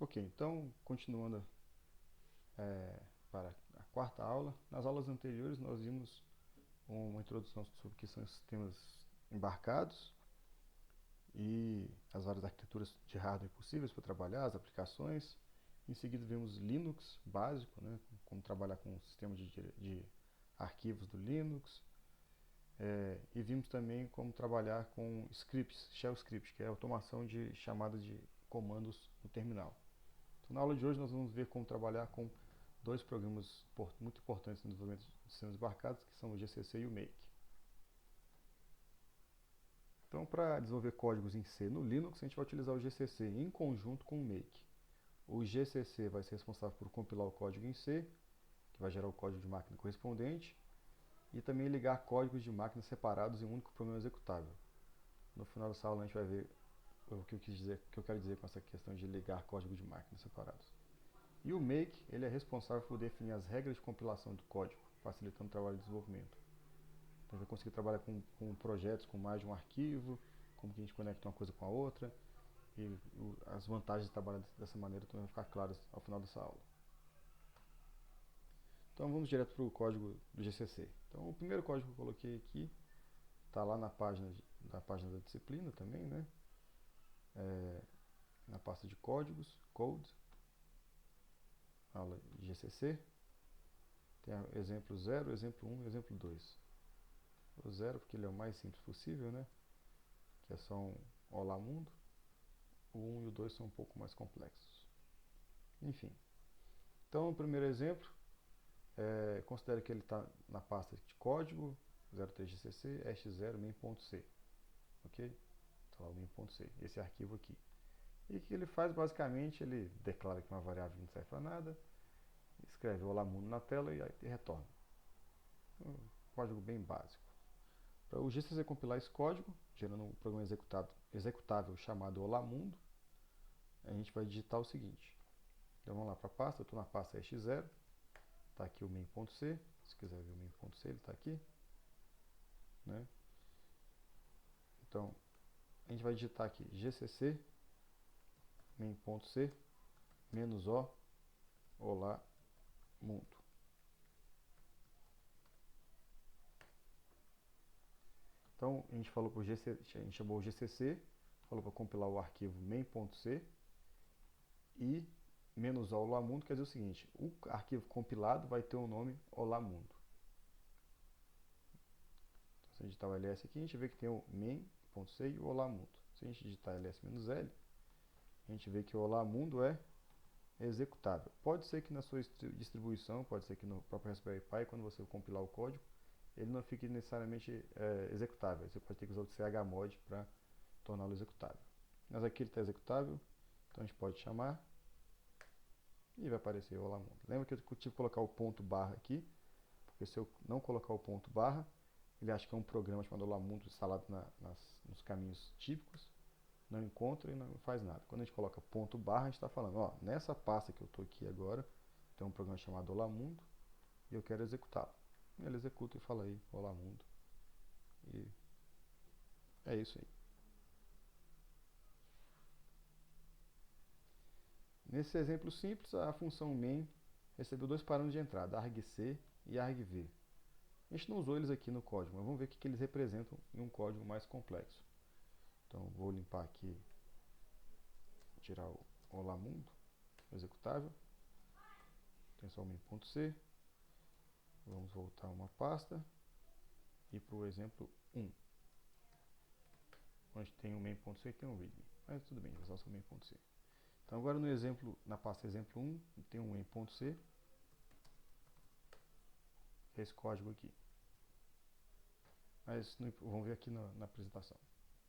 Ok, então, continuando para a quarta aula, nas aulas anteriores nós vimos uma introdução sobre o que são sistemas embarcados e as várias arquiteturas de hardware possíveis para trabalhar, as aplicações. Em seguida vimos Linux básico, né, como trabalhar com o sistema de arquivos do Linux. E vimos também como trabalhar com scripts, shell script, que é a automação de chamadas de comandos no terminal. Então, na aula de hoje nós vamos ver como trabalhar com dois programas muito importantes no desenvolvimento de sistemas embarcados, que são o GCC e o Make. Então, para desenvolver códigos em C no Linux, a gente vai utilizar o GCC em conjunto com o Make. O GCC vai ser responsável por compilar o código em C, que vai gerar o código de máquina correspondente, e também ligar códigos de máquina separados em um único programa executável. No final dessa aula a gente vai ver o que eu quero dizer com essa questão de ligar códigos de máquina separados. E o Make, ele é responsável por definir as regras de compilação do código, facilitando o trabalho de desenvolvimento. Então a gente vai conseguir trabalhar com projetos com mais de um arquivo, como que a gente conecta uma coisa com a outra, e as vantagens de trabalhar dessa maneira também vão ficar claras ao final dessa aula. Então vamos direto para o código do GCC. Então o primeiro código que eu coloquei aqui está lá na página da disciplina também, né? Na pasta de códigos, Code, aula de GCC. Tem exemplo 0, exemplo 1 e exemplo 2. O 0 porque ele é o mais simples possível, né? Que é só um Olá Mundo. O 1 e o 2 são um pouco mais complexos. Enfim. Então, o primeiro exemplo, considere que ele está na pasta de código 03gcc hash0 main.c. Ok? Está lá o main.c, esse arquivo aqui. E o que ele faz basicamente, ele declara que uma variável não serve para nada, escreve Olá Mundo na tela e retorna. Um código bem básico. Para o GCC compilar esse código, gerando um programa executável chamado Olá Mundo, a gente vai digitar o seguinte. Então vamos lá para a pasta, eu estou na pasta hash0, está aqui o main.c, se quiser ver o main.c, ele está aqui. Né? Então, a gente vai digitar aqui gcc main.c -o olá mundo. Então, a gente falou pro GCC, a gente chamou o GCC, falou para compilar o arquivo main.c e -o olá mundo quer dizer o seguinte, o arquivo compilado vai ter o nome olá mundo. Então, se a gente digitar o ls aqui, a gente vê que tem o main.c e o olá mundo. Se a gente digitar ls-l, a gente vê que o olá mundo é executável. Pode ser que na sua distribuição, pode ser que no próprio Raspberry Pi, quando você compilar o código, ele não fique necessariamente executável. Você pode ter que usar o chmod para torná-lo executável. Mas aqui ele está executável, então a gente pode chamar e vai aparecer o Olá Mundo. Lembra que eu tive que colocar o ponto barra aqui, porque se eu não colocar o ponto barra, ele acha que é um programa chamado Olá Mundo instalado nos caminhos típicos, não encontra e não faz nada. Quando a gente coloca ponto barra, a gente está falando, ó, nessa pasta que eu estou aqui agora, tem um programa chamado Olá Mundo e eu quero executá-lo. Ele executa e fala aí, Olá Mundo. E é isso aí. Nesse exemplo simples, a função main recebeu dois parâmetros de entrada, argc e argv. A gente não usou eles aqui no código, mas vamos ver o que eles representam em um código mais complexo. Então, vou limpar aqui, tirar o Olá Mundo, executável. Tem só o main.c. Vamos voltar uma pasta e para o exemplo 1, onde tem o main.c e tem o readme. Mas tudo bem, vou usar só o main.c. Então agora no exemplo, na pasta exemplo 1, tem um main.c, que é esse código aqui. Mas vamos ver aqui na apresentação.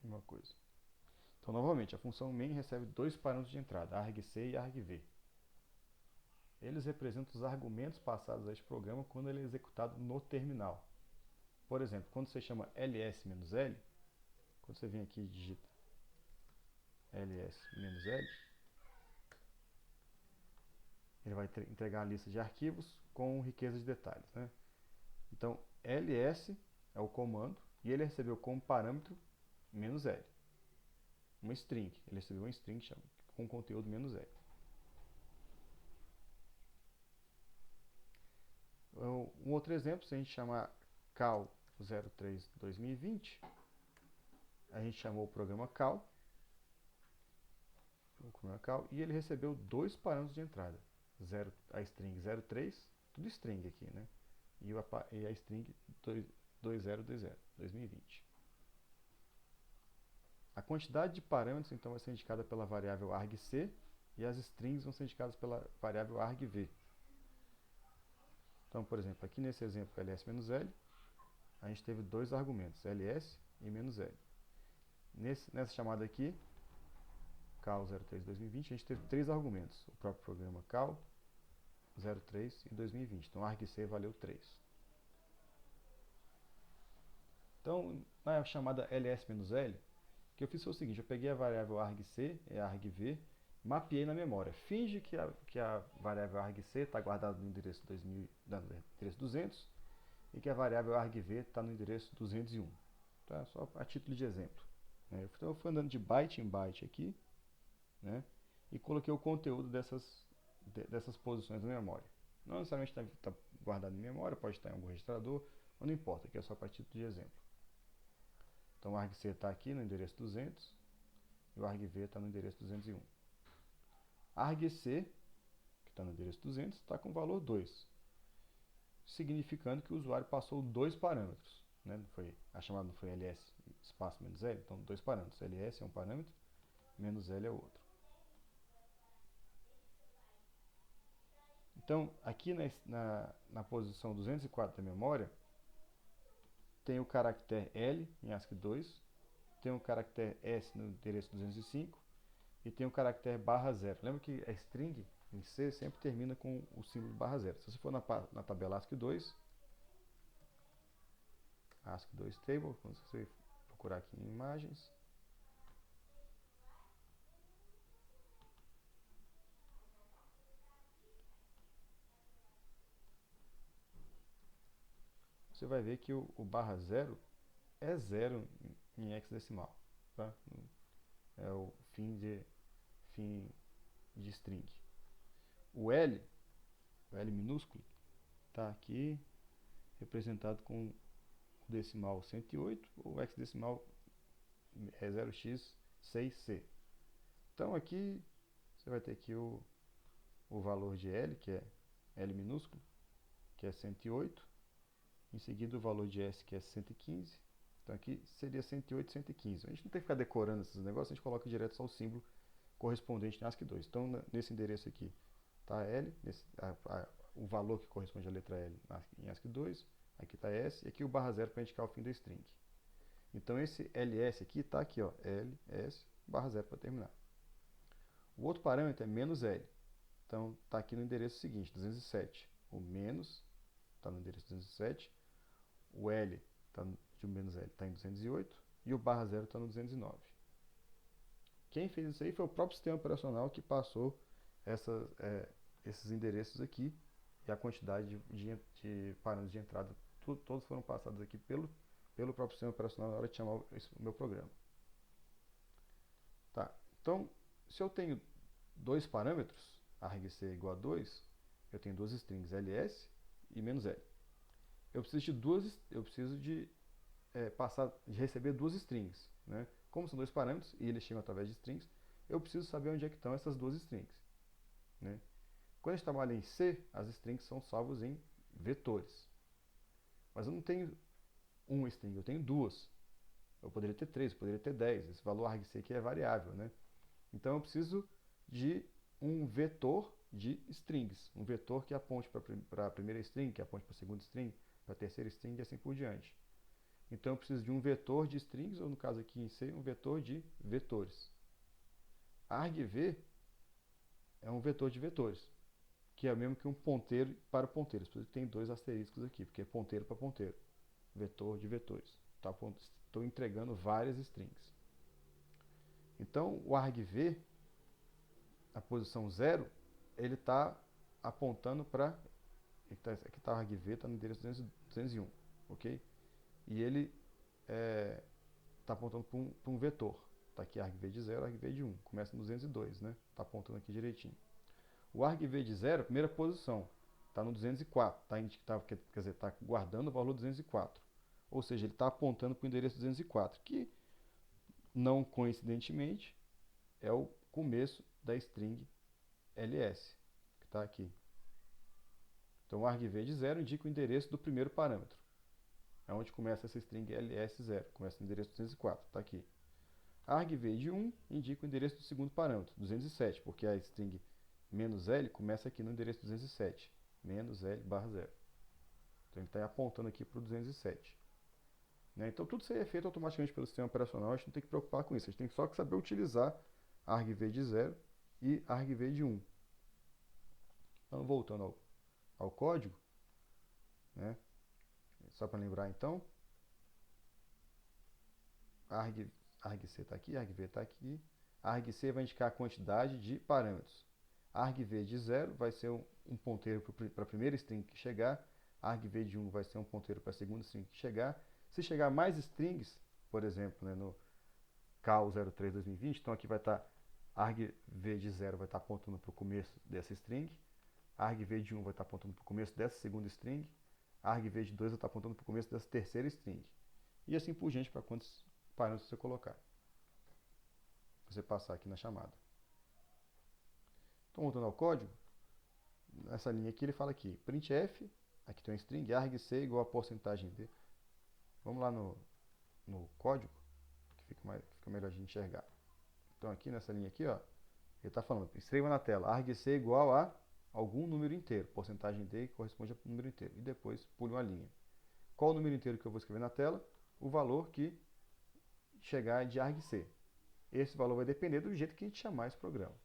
Uma coisa. Então novamente, a função main recebe dois parâmetros de entrada, argc e argv. Eles representam os argumentos passados a este programa quando ele é executado no terminal. Por exemplo, quando você chama ls-l, quando você vem aqui e digita ls-l, ele vai entregar a lista de arquivos com riqueza de detalhes. Né? Então, ls é o comando e ele recebeu como parâmetro "-l", uma string. Ele recebeu uma string com conteúdo "-l". Um outro exemplo, se a gente chamar cal 03 2020, a gente chamou o programa cal, e ele recebeu dois parâmetros de entrada. A string 03, tudo string aqui, né? E a string 2020. 2020. A quantidade de parâmetros, então, vai ser indicada pela variável argc, e as strings vão ser indicadas pela variável argv. Então, por exemplo, aqui nesse exemplo ls-l, a gente teve dois argumentos, ls e "-l". Nessa chamada aqui, cal 03 2020, a gente teve três argumentos, o próprio programa cal 03 e 2020. Então, argc valeu 3. Então, na chamada ls-l, o que eu fiz foi o seguinte, eu peguei a variável argc e a argv, mapeei na memória. Finge que a variável argc está guardada no endereço 200 e que a variável argv está no endereço 201. Tá? Só a título de exemplo. Então eu fui andando de byte em byte aqui, né? E coloquei o conteúdo dessas posições na memória. Não necessariamente está guardado em memória, pode estar em algum registrador, mas não importa, aqui é só para título de exemplo. Então o argc está aqui no endereço 200 e o argv está no endereço 201. Argc, que está no endereço 200, está com o valor 2, significando que o usuário passou dois parâmetros. Né? A chamada não foi ls espaço menos "-l", então dois parâmetros. ls é um parâmetro, "-l" é outro. Então, aqui na posição 204 da memória, tem o caractere L em ASCII 2, tem o caractere S no endereço 205 e tem o caractere /0. Lembra que a string em C sempre termina com o símbolo /0. Se você for na tabela ASCII 2, ASCII 2 table, quando você procurar aqui em imagens, você vai ver que o /0 é 0 em hexadecimal. Tá? É o fim de string. O L minúsculo, está aqui representado com o decimal 108, o hexadecimal é 0x6c. Então aqui você vai ter aqui o valor de L, que é L minúsculo, que é 108. Em seguida o valor de S, que é 115. Então aqui seria 108, 115. A gente não tem que ficar decorando esses negócios, a gente coloca direto só o símbolo correspondente em ASCII 2. Então nesse endereço aqui está L, o valor que corresponde à letra L em ASCII 2, aqui está S, e aqui o /0 para indicar o fim da string. Então esse ls aqui está aqui, ó, ls /0 para terminar. O outro parâmetro é "-l". Então está aqui no endereço seguinte, 207. O menos está no endereço 207, o L de "-l está em 208 e o /0 está no 209. Quem fez isso aí foi o próprio sistema operacional que passou esses endereços aqui, e a quantidade de parâmetros de entrada, todos foram passados aqui pelo próprio sistema operacional na hora de chamar o meu programa. Tá. Então, se eu tenho dois parâmetros, argc igual a 2, eu tenho duas strings ls e "-l". Eu preciso de receber duas strings, né? Como são dois parâmetros e eles chegam através de strings, eu preciso saber onde é que estão essas duas strings, né? Quando a gente trabalha em C, as strings são salvas em vetores. Mas eu não tenho uma string, eu tenho duas. Eu poderia ter 3, eu poderia ter 10. Esse valor argc aqui é variável, né? Então eu preciso de um vetor de strings. Um vetor que aponte para a primeira string, que aponte para a segunda string, para a terceira string e assim por diante. Então eu preciso de um vetor de strings, ou no caso aqui em C, um vetor de vetores. Argv é um vetor de vetores, que é o mesmo que um ponteiro para ponteiros. Por isso que tem dois asteriscos aqui, porque é ponteiro para ponteiro. Vetor de vetores. Estou entregando várias strings. Então o argv, a posição 0, ele está apontando para... Aqui está o argv, está no endereço 201, ok? E ele está apontando para um vetor. Está aqui argv de 0, argv de 1. Começa no 202, né? Está apontando aqui direitinho. O argv de 0, primeira posição. está no 204, quer dizer, está guardando o valor 204. Ou seja, ele está apontando para o endereço 204, que, não coincidentemente, é o começo da string ls, que está aqui. Então, o argv de 0 indica o endereço do primeiro parâmetro. É onde começa essa string ls0, começa no endereço 204, está aqui. Argv de 1 indica o endereço do segundo parâmetro, 207, porque a string "-l" começa aqui no endereço 207, "-l barra 0. Então ele está apontando aqui para o 207. Né? Então tudo isso aí é feito automaticamente pelo sistema operacional, a gente não tem que preocupar com isso, a gente tem só que saber utilizar argv de 0 e argv de 1. Então voltando ao código, né? Só para lembrar então, argc está aqui, argv está aqui, argc vai indicar a quantidade de parâmetros. Argv de 0 vai ser um ponteiro para a primeira string que chegar, argv de 1 vai ser um ponteiro para a segunda string que chegar. Se chegar mais strings, por exemplo, né, no cal03-2020, então aqui vai estar argv de 0 vai estar apontando para o começo dessa string, argv de 1 vai estar apontando para o começo dessa segunda string, argv de 2 vai estar apontando para o começo dessa terceira string. E assim por diante para quantos parâmetros você colocar. Você passar aqui na chamada. Então, voltando ao código, nessa linha aqui ele fala aqui, printf, aqui tem uma string, argc igual a porcentagem d. Vamos lá no código, que fica melhor de enxergar. Então aqui nessa linha aqui, ó, ele está falando, escreva na tela, argc igual a algum número inteiro, porcentagem d corresponde a um número inteiro, e depois pule uma linha. Qual o número inteiro que eu vou escrever na tela? O valor que chegar de argc. Esse valor vai depender do jeito que a gente chamar esse programa.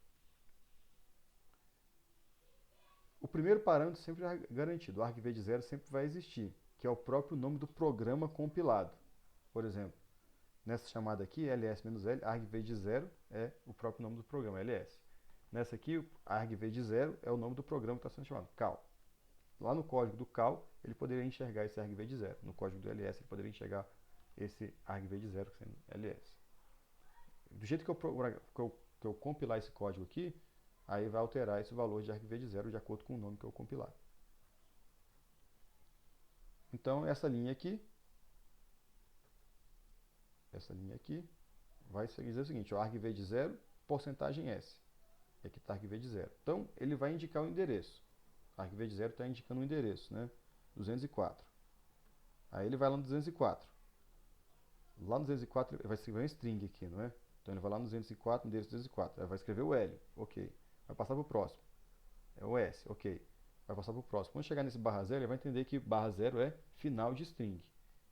O primeiro parâmetro sempre é garantido, o argv de 0 sempre vai existir, que é o próprio nome do programa compilado. Por exemplo, nessa chamada aqui, ls-l, argv de 0 é o próprio nome do programa, ls. Nessa aqui, argv de 0 é o nome do programa que está sendo chamado, cal. Lá no código do cal, ele poderia enxergar esse argv de 0. No código do ls, ele poderia enxergar esse argv de 0 sendo ls. Do jeito que eu compilar esse código aqui, aí vai alterar esse valor de argv de 0 de acordo com o nome que eu compilar. Então, essa linha aqui vai dizer o seguinte, o argv de 0, porcentagem S. E aqui está argv de 0. Então, ele vai indicar o endereço. Argv de 0 está indicando o endereço, né? 204. Aí ele vai lá no 204. Lá no 204 ele vai escrever um string aqui, não é? Então ele vai lá no 204, endereço 204. Aí vai escrever o L, ok. Vai passar para o próximo. É o S, ok. Vai passar para o próximo. Quando chegar nesse barra 0, ele vai entender que barra 0 é final de string.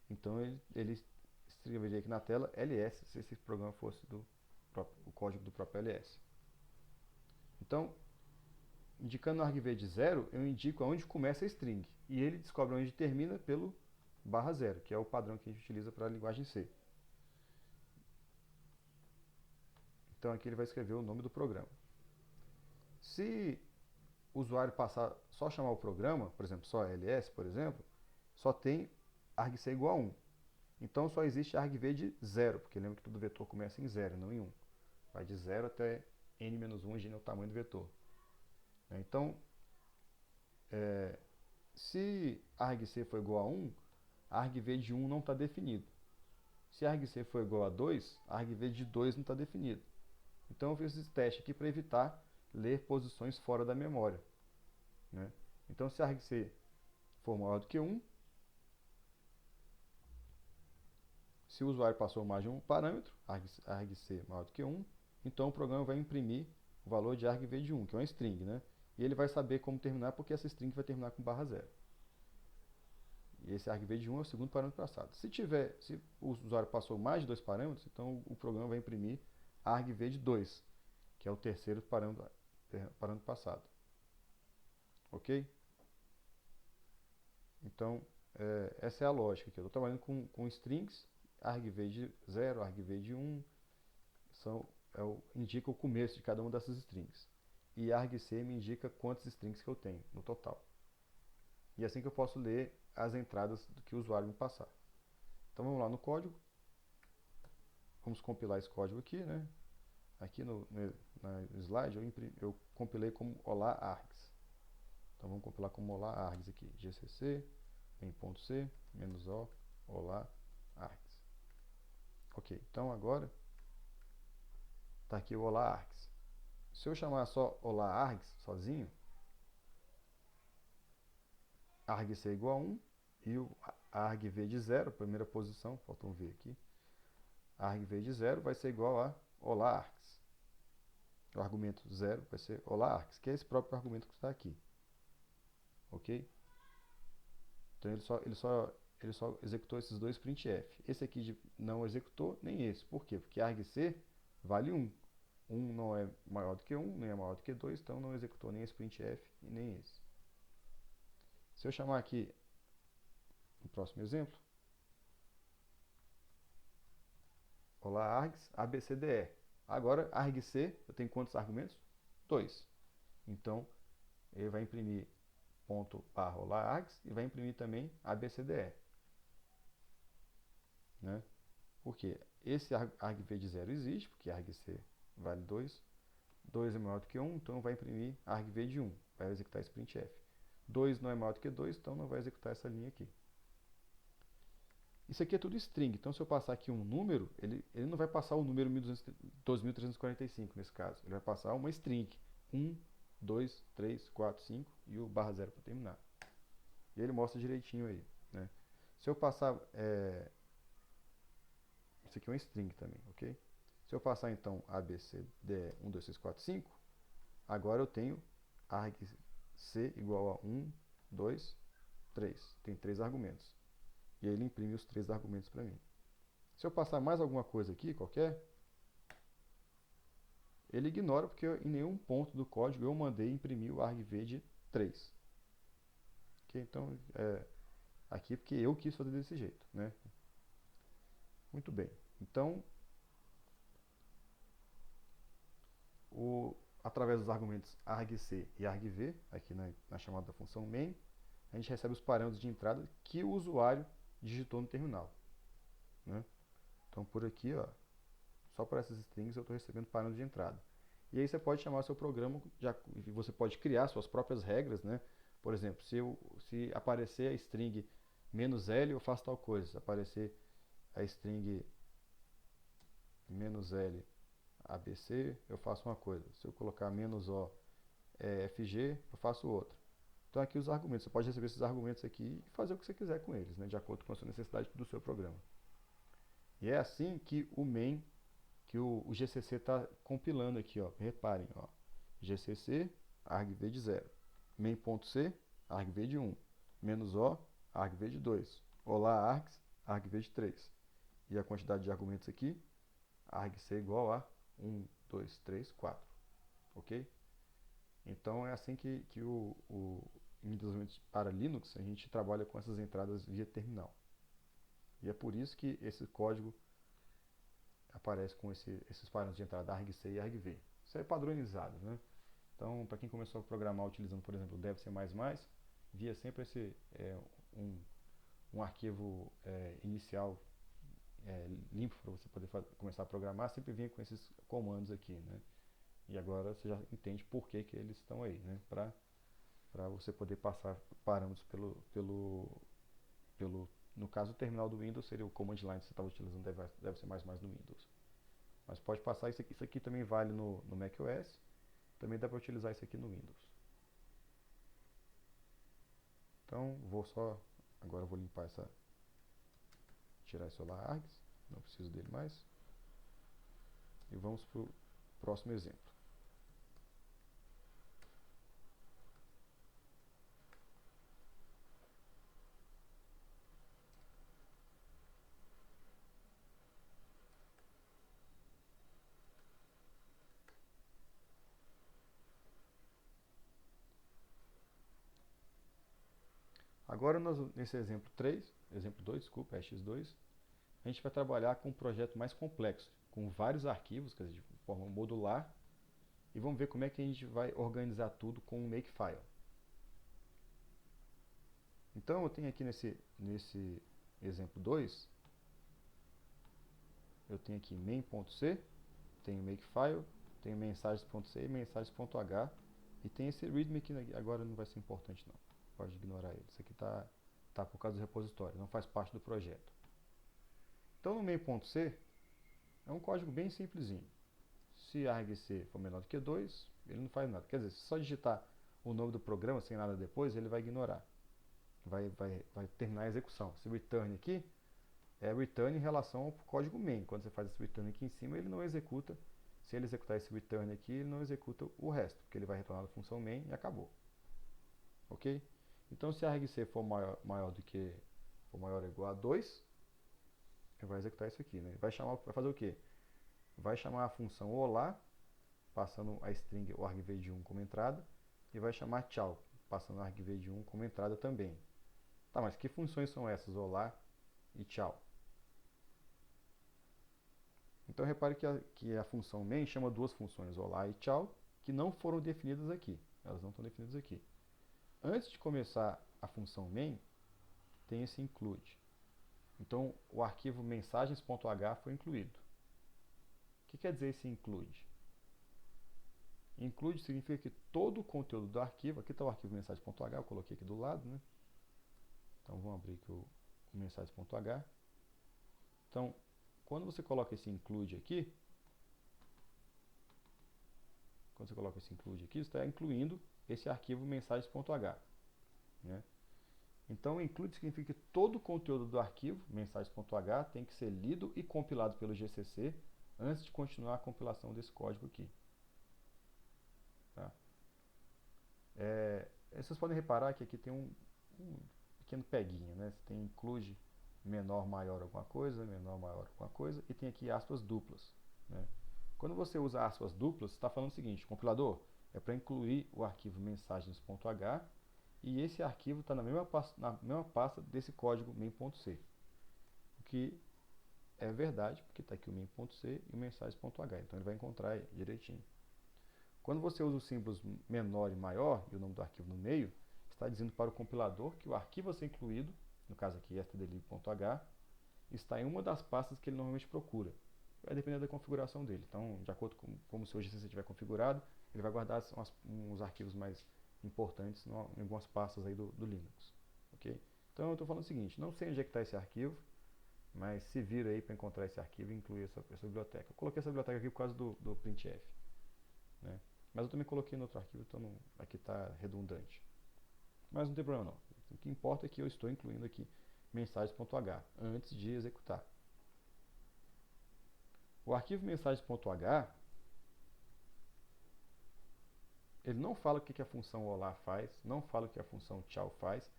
Então ele escreveria aqui na tela ls, se esse programa fosse o código do próprio ls. Então, indicando o argv de 0, eu indico aonde começa a string. E ele descobre onde termina pelo barra 0, que é o padrão que a gente utiliza para a linguagem C. Então aqui ele vai escrever o nome do programa. Se o usuário passar só chamar o programa, por exemplo, só ls, por exemplo, só tem argc igual a 1. Então só existe argv de 0, porque lembra que todo vetor começa em 0, não em 1. Vai de 0 até n-1, onde n é o tamanho do vetor. Então, se argc for igual a 1, argv de 1 não está definido. Se argc for igual a 2, argv de 2 não está definido. Então eu fiz esse teste aqui para evitar ler posições fora da memória. Né? Então se argc for maior do que 1, se o usuário passou mais de um parâmetro, argc maior do que 1, então o programa vai imprimir o valor de argv de 1, que é uma string, né? E ele vai saber como terminar, porque essa string vai terminar com barra 0. E esse argv de 1 é o segundo parâmetro passado. Se o usuário passou mais de 2 parâmetros, então o programa vai imprimir argv de 2, que é o terceiro parâmetro passado. Ok? Então, essa é a lógica aqui. Eu estou trabalhando com strings, argv de 0, argv de 1, indica o começo de cada uma dessas strings. E argc me indica quantas strings que eu tenho no total. E é assim que eu posso ler as entradas que o usuário me passar. Então vamos lá no código. Vamos compilar esse código aqui, né? Aqui na slide eu compilei como olá args. Então vamos compilar como olá args aqui, gcc, main.c, -o, olá args. Ok, então agora está aqui o olá args. Se eu chamar só olá args sozinho, argc é igual a 1 e o argv de 0, primeira posição, falta um v aqui, argv de 0 vai ser igual a olá args. O argumento 0 vai ser olá args, que é esse próprio argumento que está aqui. Ok? Então ele só executou esses dois printf. Esse aqui não executou, nem esse. Por quê? Porque argc vale 1. 1 não é maior do que 1, nem é maior do que 2, então não executou nem esse printf e nem esse. Se eu chamar aqui no próximo exemplo, olá args, abcde. Agora, argc, eu tenho quantos argumentos? 2. Então, ele vai imprimir ponto barra olá args e vai imprimir também abcde. Né? Porque esse argv de 0 existe, porque argc vale 2. 2 é maior do que 1, então vai imprimir argv de 1. Vai executar esse printf. 2 não é maior do que 2, então não vai executar essa linha aqui. Isso aqui é tudo string, então se eu passar aqui um número, ele não vai passar o número 2345 nesse caso. Ele vai passar uma string. 1, 2, 3, 4, 5 e o barra 0 para terminar. E ele mostra direitinho aí. Né? Se eu passar... Isso aqui é uma string também, ok? Se eu passar então ABCD 1, 2, 3, 4, 5, agora eu tenho argc igual a 1, 2, 3. Tem 3 argumentos. E aí ele imprime os 3 argumentos para mim. Se eu passar mais alguma coisa aqui, qualquer, ele ignora porque em nenhum ponto do código eu mandei imprimir o argv de 3. Ok? Então, aqui porque eu quis fazer desse jeito. Né? Muito bem. Então, através dos argumentos argc e argv, aqui na chamada da função main, a gente recebe os parâmetros de entrada que o usuário digitou no terminal. Né? Então, por aqui, ó, só por essas strings eu estou recebendo parâmetros de entrada. E aí você pode chamar seu programa, você pode criar suas próprias regras. Né? Por exemplo, se aparecer a string "-l", eu faço tal coisa. Se aparecer a string "-l", ABC, eu faço uma coisa. Se eu colocar "-o", FG, eu faço outra. Então aqui os argumentos. Você pode receber esses argumentos aqui e fazer o que você quiser com eles, né, de acordo com a sua necessidade do seu programa. E é assim que o main, que o GCC está compilando aqui. Ó. Reparem, ó. GCC, argv de 0. Main.c, argv de 1. "-o", argv de 2. Olá args, argv de 3. E a quantidade de argumentos aqui, argc igual a 1, 2, 3, 4. Ok? Então é assim que em desenvolvimento para Linux a gente trabalha com essas entradas via terminal. E é por isso que esse código aparece com esses parâmetros de entrada argc e argv. Isso é padronizado. Né? Então, para quem começou a programar utilizando, por exemplo, o dev C++, via sempre um arquivo inicial limpo para você poder começar a programar, sempre vinha com esses comandos aqui, né? E agora você já entende por que eles estão aí, né? Para você poder passar parâmetros no caso, o terminal do Windows seria o command line que você estava utilizando, deve ser mais no Windows. Mas pode passar isso aqui também vale no macOS, também dá para utilizar isso aqui no Windows. Então, agora eu vou limpar tirar esse olá args, não preciso dele mais. E vamos para o próximo exemplo. Agora, nesse exemplo 2, desculpa, x2, a gente vai trabalhar com um projeto mais complexo, com vários arquivos, quer dizer, de forma modular, e vamos ver como é que a gente vai organizar tudo com um makefile. Então, eu tenho aqui nesse exemplo 2, eu tenho aqui main.c, tenho makefile, tenho mensagens.c e mensagens.h E tem esse readme aqui, agora não vai ser importante não. Pode ignorar ele. Isso aqui tá por causa do repositório, não faz parte do projeto. Então no main.c é um código bem simplesinho. Se argc for menor do que 2, ele não faz nada. Quer dizer, se só digitar o nome do programa sem nada depois, ele vai ignorar. Vai terminar a execução. Esse return aqui é return em relação ao código main. Quando você faz esse return aqui em cima, ele não executa. Se ele executar esse return aqui, ele não executa o resto, porque ele vai retornar a função main e acabou. Ok? Então, se a argc for maior ou igual a 2, ele vai executar isso aqui, né? Vai fazer o quê? Vai chamar a função olá, passando a string o argv de 1 como entrada, e vai chamar tchau, passando o argv de 1 como entrada também. Tá, mas que funções são essas, olá e tchau? Então repare que a função main chama duas funções, olá e tchau, que não foram definidas aqui. Elas não estão definidas aqui. Antes de começar a função main, tem esse include. Então o arquivo mensagens.h foi incluído. O que quer dizer esse include? Include significa que todo o conteúdo do arquivo, aqui está o arquivo mensagem.h, eu coloquei aqui do lado, né? Então vamos abrir aqui o mensagens.h. Então, quando você coloca esse include aqui, você está incluindo esse arquivo mensagens.h, né? Então, include significa que todo o conteúdo do arquivo mensagens.h tem que ser lido e compilado pelo GCC antes de continuar a compilação desse código aqui. Tá? Vocês podem reparar que aqui tem um pequeno peguinha, né? Você tem include menor, maior alguma coisa, menor, maior alguma coisa, e tem aqui aspas duplas, né? Quando você usa aspas duplas, você está falando o seguinte: compilador, é para incluir o arquivo mensagens.h e esse arquivo está na mesma pasta desse código main.c. O que é verdade, porque está aqui o main.c e o mensagens.h, então ele vai encontrar direitinho. Quando você usa os símbolos menor e maior e o nome do arquivo no meio, está dizendo para o compilador que o arquivo a ser incluído, no caso aqui stdlib.h, está em uma das pastas que ele normalmente procura. Vai depender da configuração dele. Então, de acordo com como o seu GCC estiver configurado, ele vai guardar uns arquivos mais importantes em algumas pastas aí do Linux. Okay? Então, eu estou falando o seguinte: não sei onde é que está esse arquivo, mas se vira aí para encontrar esse arquivo e incluir essa biblioteca. Eu coloquei essa biblioteca aqui por causa do printf, né? Mas eu também coloquei no outro arquivo, então aqui está redundante. Mas não tem problema não. O que importa é que eu estou incluindo aqui mensagens.h antes de executar. O arquivo mensagens.h, ele não fala o que a função olá faz, não fala o que a função tchau faz,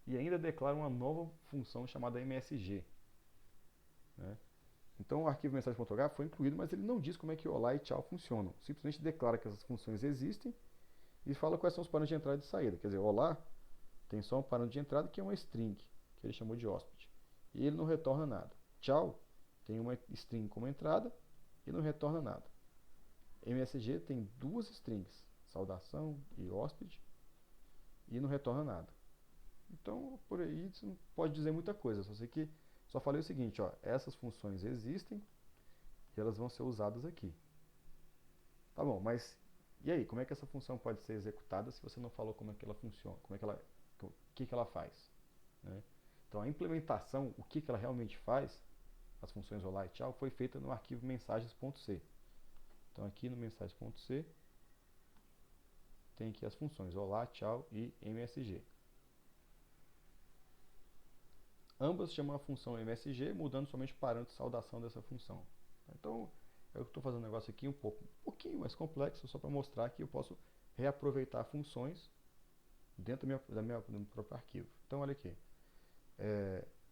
e ainda declara uma nova função chamada msg, né? Então o arquivo mensagens.h foi incluído, mas ele não diz como é que olá e tchau funcionam. Simplesmente declara que essas funções existem e fala quais são os parâmetros de entrada e de saída. Quer dizer, olá tem só um parâmetro de entrada que é uma string, que ele chamou de hóspede, e ele não retorna nada. Tchau tem uma string como entrada e não retorna nada. MSG tem duas strings, saudação e hóspede, e não retorna nada. Então, por aí você não pode dizer muita coisa, só sei que só falei o seguinte, ó, essas funções existem e elas vão ser usadas aqui. Tá bom, mas e aí, como é que essa função pode ser executada se você não falou como é que ela funciona, o que ela faz, né? Então a implementação, o que ela realmente faz, as funções olá e tchau, foi feita no arquivo mensagens.c. Então aqui no mensagens.c tem aqui as funções olá, tchau e msg. Ambas chamam a função msg, mudando somente o parâmetro de saudação dessa função. Então, eu estou fazendo um negócio aqui um pouquinho mais complexo, só para mostrar que eu posso reaproveitar funções dentro do meu próprio arquivo. Então, olha aqui.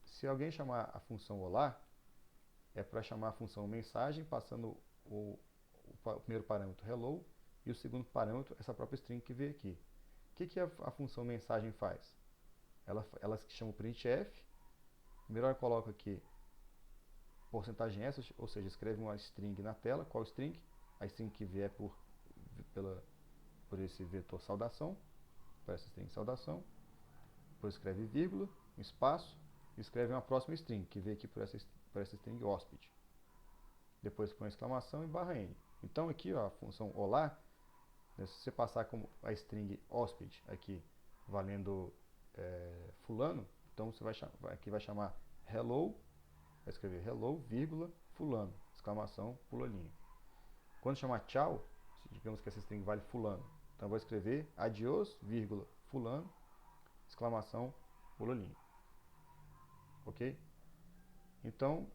Se alguém chamar a função olá, é para chamar a função mensagem, passando o primeiro parâmetro hello e o segundo parâmetro, essa própria string que veio aqui. O que a função mensagem faz? Ela chama o printf. Primeiro ela coloca aqui porcentagem %s, ou seja, escreve uma string na tela. Qual string? A string que vier por esse vetor saudação, por essa string saudação. Depois escreve vírgula, um espaço, e escreve uma próxima string, que veio aqui por essa string hóspede. Depois põe exclamação e /n. Então aqui, ó, a função olá né? Se você passar como a string hóspede aqui, valendo fulano, então você aqui vai chamar hello, vai escrever hello, vírgula, fulano, exclamação, pula linha. Quando chamar tchau, digamos que essa string vale fulano, então eu vou escrever adiós, vírgula, fulano, exclamação, pula linha. Ok? Então,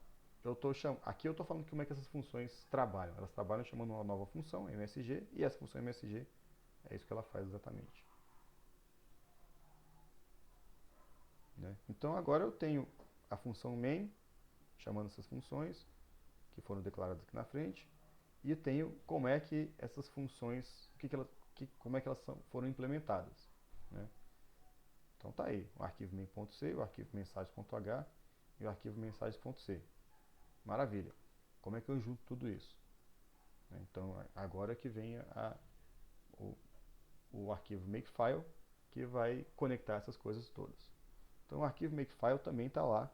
aqui eu estou falando como é que essas funções trabalham. Elas trabalham chamando uma nova função, MSG, e essa função MSG é isso que ela faz exatamente. Né? Então, agora eu tenho a função main, chamando essas funções, que foram declaradas aqui na frente, e tenho como é que essas funções, como é que elas foram implementadas. Né? Então tá aí, o arquivo main.c, o arquivo mensagens.h e o arquivo mensagens.c. Maravilha. Como é que eu junto tudo isso? Então agora que vem o arquivo makefile, que vai conectar essas coisas todas. Então o arquivo makefile também está lá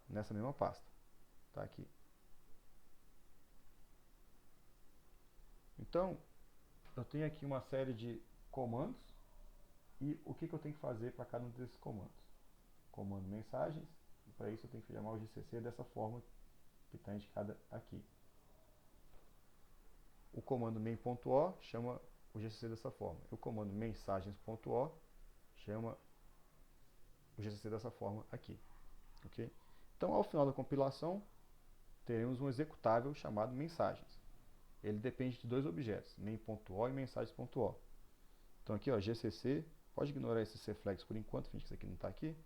nessa mesma pasta. Está aqui. Então eu tenho aqui uma série de comandos e o que eu tenho que fazer para cada um desses comandos. Comando mensagens, e para isso eu tenho que chamar o GCC dessa forma que está indicada aqui. O comando main.o chama o GCC dessa forma. O comando mensagens.o chama o GCC dessa forma aqui. Okay? Então, ao final da compilação, teremos um executável chamado mensagens. Ele depende de dois objetos, main.o e mensagens.o. Então aqui, ó, GCC, pode ignorar esse cflex por enquanto, finge que isso aqui não está aqui.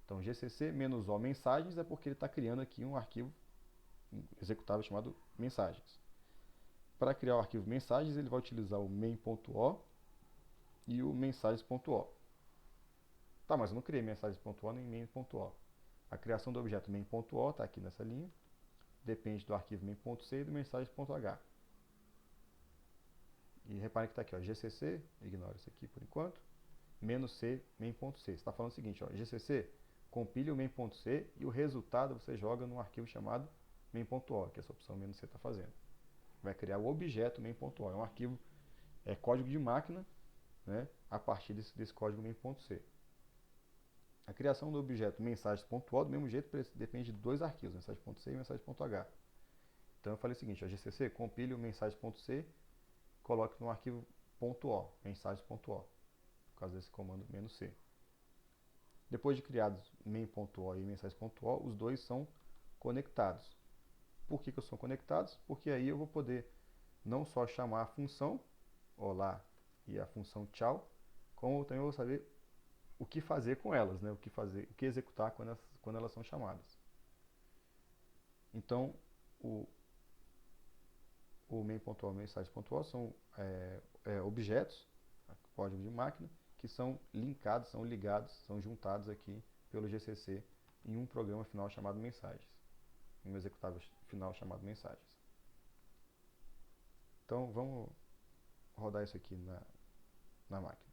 Então GCC menos o mensagens é porque ele está criando aqui um arquivo executável chamado mensagens. Para criar o arquivo mensagens, ele vai utilizar o main.o e o mensagens.o. Tá, mas eu não criei mensagens.o nem main.o. A criação do objeto main.o está aqui nessa linha, depende do arquivo main.c e do mensagens.h. E reparem que está aqui, ó, GCC, ignora isso aqui por enquanto, menos C, main.c. Você está falando o seguinte, ó, GCC, compile o main.c e o resultado você joga num arquivo chamado main.o, que essa opção menos C está fazendo. Vai criar o objeto main.o, é um arquivo, código de máquina, né, a partir desse código main.c. A criação do objeto mensagens.o, do mesmo jeito, depende de dois arquivos, mensagem.c e mensagem.h. Então eu falei o seguinte, ó, GCC, compile o mensagens.c, coloque no arquivo .o, mensagens.o, por causa desse comando "-c". Depois de criados main.o e mensagens.o, os dois são conectados. Por que são conectados? Porque aí eu vou poder não só chamar a função olá e a função tchau, como também vou saber o que fazer com elas, né? o que executar quando elas são chamadas. Então, o main.o e mensagens.o são objetos, código de máquina, que são linkados, são ligados, são juntados aqui pelo GCC em um programa final chamado mensagens, em um executável final chamado mensagens. Então vamos rodar isso aqui na máquina.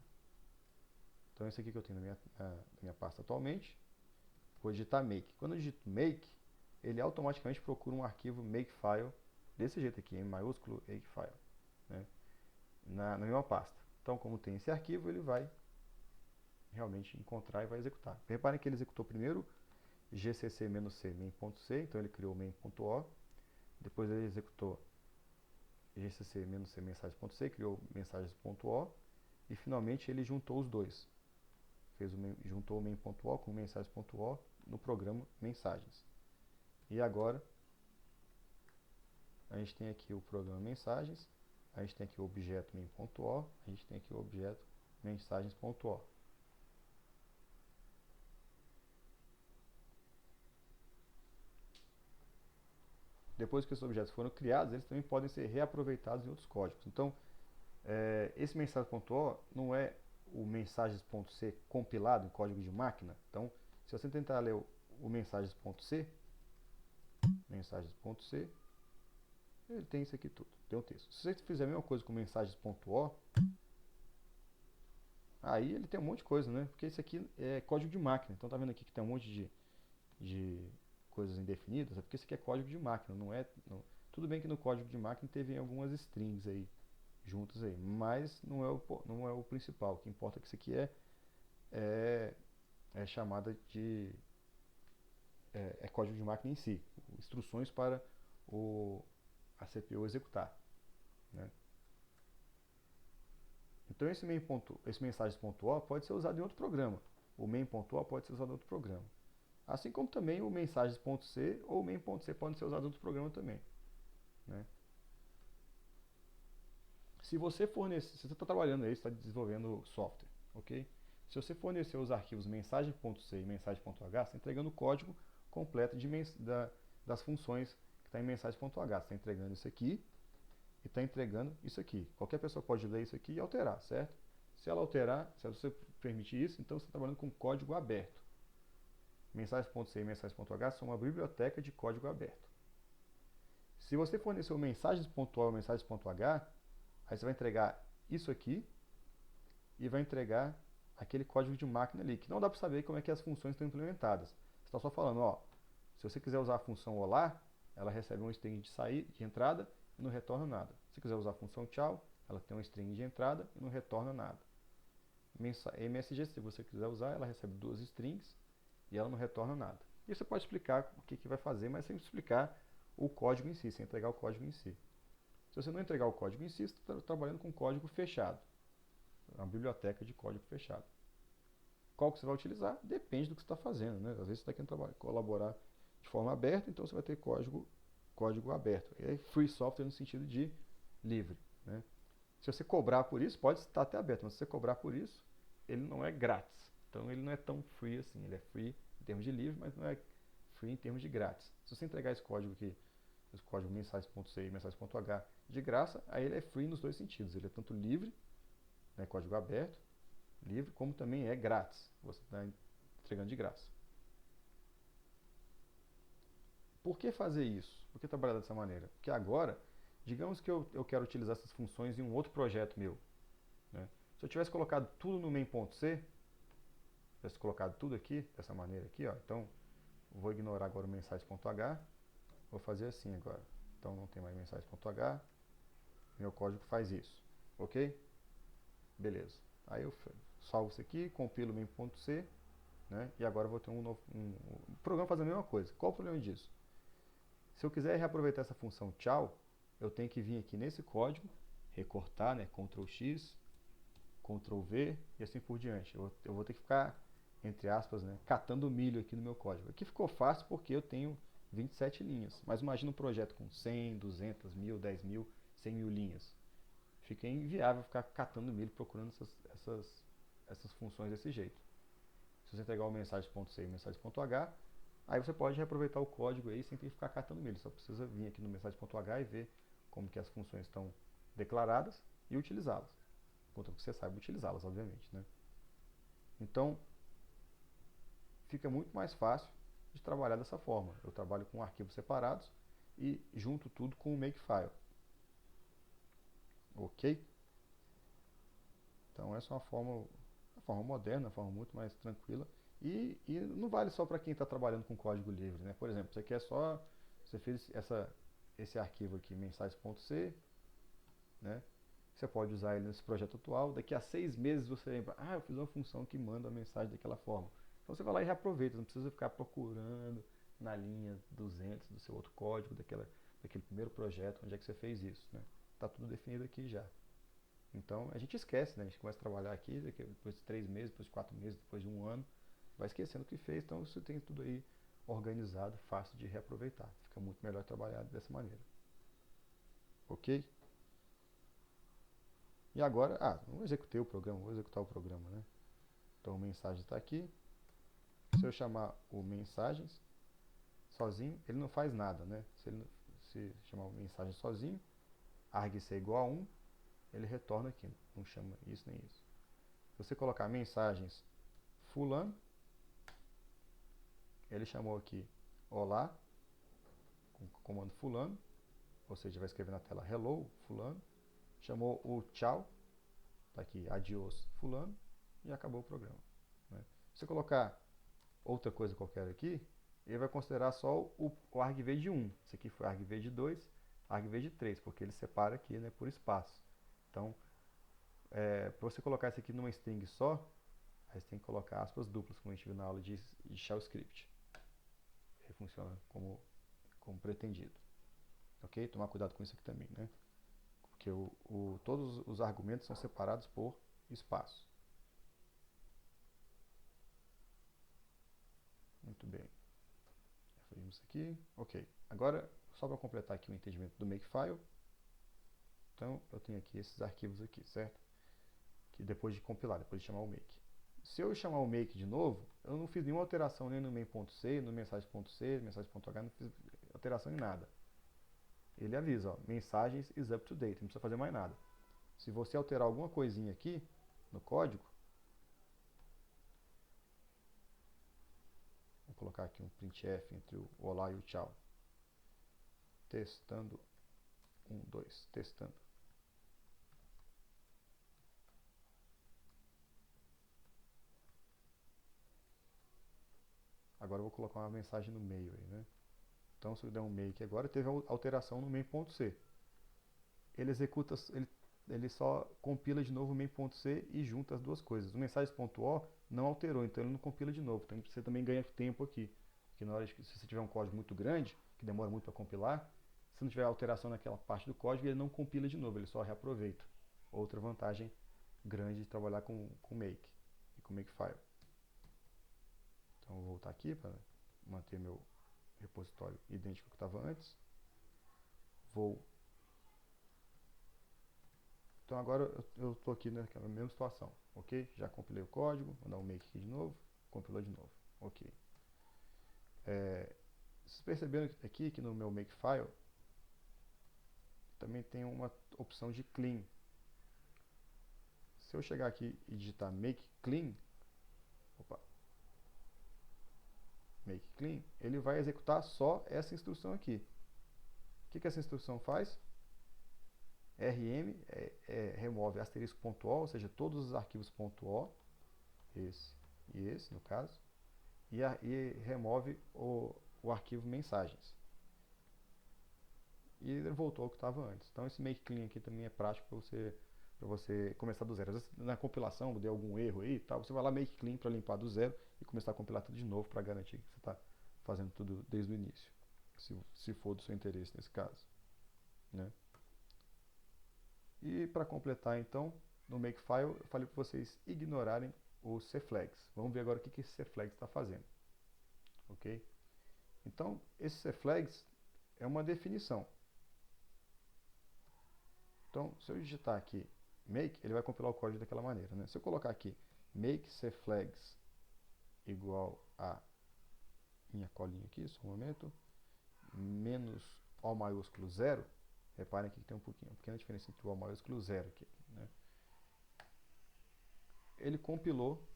Então esse aqui que eu tenho na minha pasta atualmente, vou digitar make. Quando eu digito make, ele automaticamente procura um arquivo makefile desse jeito aqui, em maiúsculo makefile, né, na mesma pasta. Então, como tem esse arquivo, ele vai realmente encontrar e vai executar. Reparem que ele executou primeiro gcc-c main.c, então ele criou main.o, depois ele executou gcc-c mensagens.c, criou mensagens.o, e finalmente ele juntou os dois. Juntou o main.o com mensagens.o no programa mensagens. E agora a gente tem aqui o programa mensagens, a gente tem aqui o objeto main.o, a gente tem aqui o objeto mensagens.o. Depois que esses objetos foram criados, eles também podem ser reaproveitados em outros códigos. Então, esse mensagens.o não é o mensagens.c compilado em código de máquina. Então, se você tentar ler o mensagens.c, ele tem isso aqui tudo, tem um texto. Se você fizer a mesma coisa com mensagens.o, aí ele tem um monte de coisa, né? Porque isso aqui é código de máquina. Então tá vendo aqui que tem um monte de coisas indefinidas, é porque isso aqui é código de máquina, não é... Não. Tudo bem que no código de máquina teve algumas strings aí, juntos aí, mas não é o principal. O que importa é que isso aqui é chamada de código de máquina em si, instruções para a CPU executar, né? Então esse mensagens.o pode ser usado em outro programa. O main.o pode ser usado em outro programa. Assim como também o mensagens.c ou o main.c podem ser usados em outro programa também, né? Se você está trabalhando aí, está desenvolvendo software, ok? Se você fornecer os arquivos mensagem.c e mensagem.h, você está entregando o código completo das funções que está em mensagem.h. Você está entregando isso aqui e está entregando isso aqui. Qualquer pessoa pode ler isso aqui e alterar, certo? Se ela alterar, se você permitir isso, então você está trabalhando com código aberto. Mensagens.c e mensagens.h são uma biblioteca de código aberto. Se você fornecer o mensagens.o ou mensagens.h, aí você vai entregar isso aqui e vai entregar aquele código de máquina ali, que não dá para saber como é que as funções estão implementadas. Você está só falando, ó, se você quiser usar a função olá, ela recebe um string de entrada e não retorna nada. Se quiser usar a função tchau, ela tem um string de entrada e não retorna nada. MSG, se você quiser usar, ela recebe duas strings e ela não retorna nada. E você pode explicar o que vai fazer, mas sem explicar o código em si, sem entregar o código em si. Se você não entregar o código em si, você está trabalhando com código fechado. Uma biblioteca de código fechado. Qual que você vai utilizar? Depende do que você está fazendo, né? Às vezes você está querendo colaborar de forma aberta, então você vai ter código aberto. E aí, free software no sentido de livre, né? Se você cobrar por isso, pode estar até aberto, mas se você cobrar por isso, ele não é grátis. Então ele não é tão free assim. Ele é free em termos de livre, mas não é free em termos de grátis. Se você entregar esse código aqui, esse código mensagens.c e mensagens.h de graça, aí ele é free nos dois sentidos. Ele é tanto livre, né, código aberto, livre, como também é grátis. Você está entregando de graça. Por que fazer isso? Por que trabalhar dessa maneira? Porque agora, digamos que eu quero utilizar essas funções em um outro projeto meu, né? Se eu tivesse colocado tudo no main.c, tivesse colocado tudo aqui, dessa maneira aqui, ó, então vou ignorar agora o mensagens.h, vou fazer assim agora. Então não tem mais mensagens.h, meu código faz isso, ok? Beleza. Aí eu salvo isso aqui, compilo o main.c, né? E agora eu vou ter o programa faz a mesma coisa. Qual o problema disso? Se eu quiser reaproveitar essa função tchau, eu tenho que vir aqui nesse código, recortar, né? Ctrl X, Ctrl V e assim por diante. Eu vou ter que ficar, entre aspas, né, catando milho aqui no meu código. Aqui ficou fácil porque eu tenho 27 linhas. Mas imagina um projeto com 100, 200, 1000, 10 mil, 100 mil linhas. Fica inviável ficar catando milho, procurando essas funções desse jeito. Se você entregar o mensagens.c e o mensagens.h, aí você pode reaproveitar o código aí sem ter que ficar catando milho. Só precisa vir aqui no mensagens.h e ver como que as funções estão declaradas e utilizá-las. Contanto que você saiba utilizá-las, obviamente, né? Então, fica muito mais fácil de trabalhar dessa forma. Eu trabalho com arquivos separados e junto tudo com o Makefile. Ok? Então essa é uma forma moderna, uma forma muito mais tranquila. E não vale só para quem está trabalhando com código livre, né? Por exemplo, você fez esse arquivo aqui, mensagens.c, né? Você pode usar ele nesse projeto atual. Daqui a 6 meses você lembra, eu fiz uma função que manda a mensagem daquela forma. Então você vai lá e reaproveita, não precisa ficar procurando na linha 200 do seu outro código, daquele primeiro projeto, onde é que você fez isso, né? Está tudo definido aqui já. Então a gente esquece, né? A gente começa a trabalhar aqui, depois de 3 meses, depois de 4 meses, depois de um ano, vai esquecendo o que fez, então você tem tudo aí organizado, fácil de reaproveitar. Fica muito melhor trabalhar dessa maneira. Ok? E agora, não executei o programa, vou executar o programa, né? Então o mensagem está aqui. Se eu chamar o mensagens sozinho, ele não faz nada, né? Se chamar o mensagem sozinho, argc igual a 1, ele retorna aqui, não chama isso nem isso. Se você colocar mensagens fulano, ele chamou aqui olá, com o comando fulano, ou seja, vai escrever na tela hello fulano, chamou o tchau, está aqui adiós fulano, e acabou o programa, né? Se você colocar outra coisa qualquer aqui, ele vai considerar só o argv de 1. Esse aqui foi argv de 2, argv de 3, porque ele separa aqui, né, por espaço. Então, para você colocar isso aqui numa string só, aí você tem que colocar aspas duplas, como a gente viu na aula de shell script. Aí funciona como pretendido. Ok? Tomar cuidado com isso aqui também, né? Porque todos os argumentos são separados por espaço. Muito bem. Já fizemos isso aqui. Ok. Agora, só para completar aqui o entendimento do Makefile. Então, eu tenho aqui esses arquivos aqui, certo? Que depois de compilar, depois de chamar o make. Se eu chamar o make de novo, eu não fiz nenhuma alteração nem no main.c, no mensagem.c, mensagem.h, não fiz alteração em nada. Ele avisa, ó, mensagens is up to date, não precisa fazer mais nada. Se você alterar alguma coisinha aqui no código, vou colocar aqui um printf entre o olá e o tchau. Testando, 1, 2, testando. Agora eu vou colocar uma mensagem no meio aí, né? Então, se eu der um make agora, teve alteração no main.c. Ele executa, ele só compila de novo o main.c e junta as duas coisas. O mensagens.o não alterou, então ele não compila de novo. Então você também ganha tempo aqui. Porque na hora de, se você tiver um código muito grande, que demora muito para compilar, se não tiver alteração naquela parte do código, ele não compila de novo, ele só reaproveita. Outra vantagem grande de trabalhar com make e com makefile. Então vou voltar aqui para manter meu repositório idêntico ao que estava antes. Então agora eu estou aqui naquela mesma situação, ok? Já compilei o código, vou dar um make aqui de novo, compilou de novo, ok. Vocês perceberam aqui que no meu makefile também tem uma opção de clean. Se eu chegar aqui e digitar make clean, ele vai executar só essa instrução aqui. O que essa instrução faz? rm remove asterisco.o, ou seja, todos os arquivos .o, esse e esse no caso, e remove o arquivo mensagens. E ele voltou ao que estava antes. Então esse make clean aqui também é prático para você começar do zero. Às vezes na compilação deu algum erro aí, tá? Você vai lá make clean para limpar do zero e começar a compilar tudo de novo para garantir que você está fazendo tudo desde o início, se for do seu interesse nesse caso, né? E para completar então, no Makefile eu falei para vocês ignorarem os cflags. Vamos ver agora o que esse cflags está fazendo. Ok? Então, esse cflags é uma definição. Então, se eu digitar aqui make, ele vai compilar o código daquela maneira, né? Se eu colocar aqui make cflags igual a minha colinha aqui, só um momento, menos O maiúsculo 0, reparem aqui que tem uma pequena diferença entre o O maiúsculo e o 0 aqui, né? Ele compilou,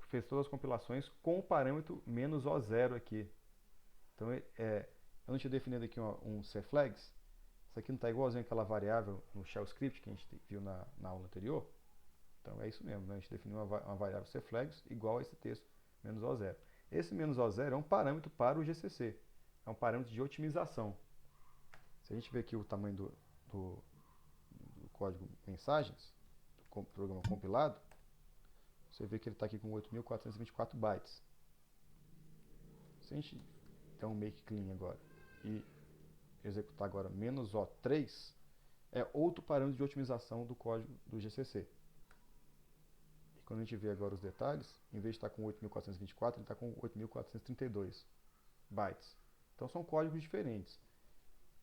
fez todas as compilações com o parâmetro menos O0 aqui. Então, eu não tinha definido aqui um cflags. Isso aqui não está igualzinho àquela variável no shell script que a gente viu na aula anterior. Então, é isso mesmo, né? A gente definiu uma variável cflags igual a esse texto, menos O0. Esse menos O0 é um parâmetro para o GCC. É um parâmetro de otimização. Se a gente ver aqui o tamanho do código mensagens, do programa compilado, você vê que ele está aqui com 8.424 bytes. Se a gente der um make clean agora e executar agora menos O3, é outro parâmetro de otimização do código do GCC. E quando a gente vê agora os detalhes, em vez de estar com 8.424, ele está com 8.432 bytes. Então são códigos diferentes.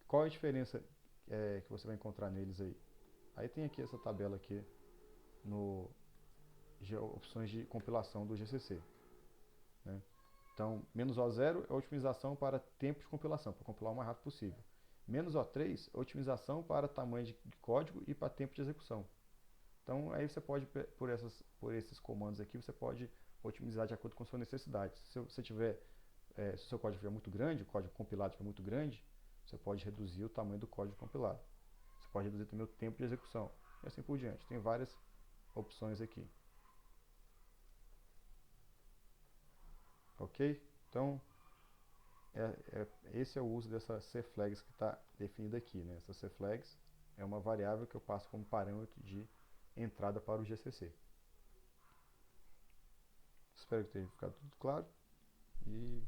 Qual é a diferença que você vai encontrar neles aí? Aí tem aqui essa tabela aqui no opções de compilação do GCC, né? Então, menos O0 é otimização para tempo de compilação, para compilar o mais rápido possível. Menos O3 é otimização para tamanho de código e para tempo de execução. Então, aí você pode, por esses comandos aqui, você pode otimizar de acordo com a sua necessidade. Se o seu código estiver muito grande, o código compilado estiver muito grande, você pode reduzir o tamanho do código compilado. Você pode reduzir também o tempo de execução. E assim por diante. Tem várias opções aqui. Ok? Então, esse é o uso dessa cflags que está definida aqui, né? Essa cflags é uma variável que eu passo como parâmetro de entrada para o GCC. Espero que tenha ficado tudo claro e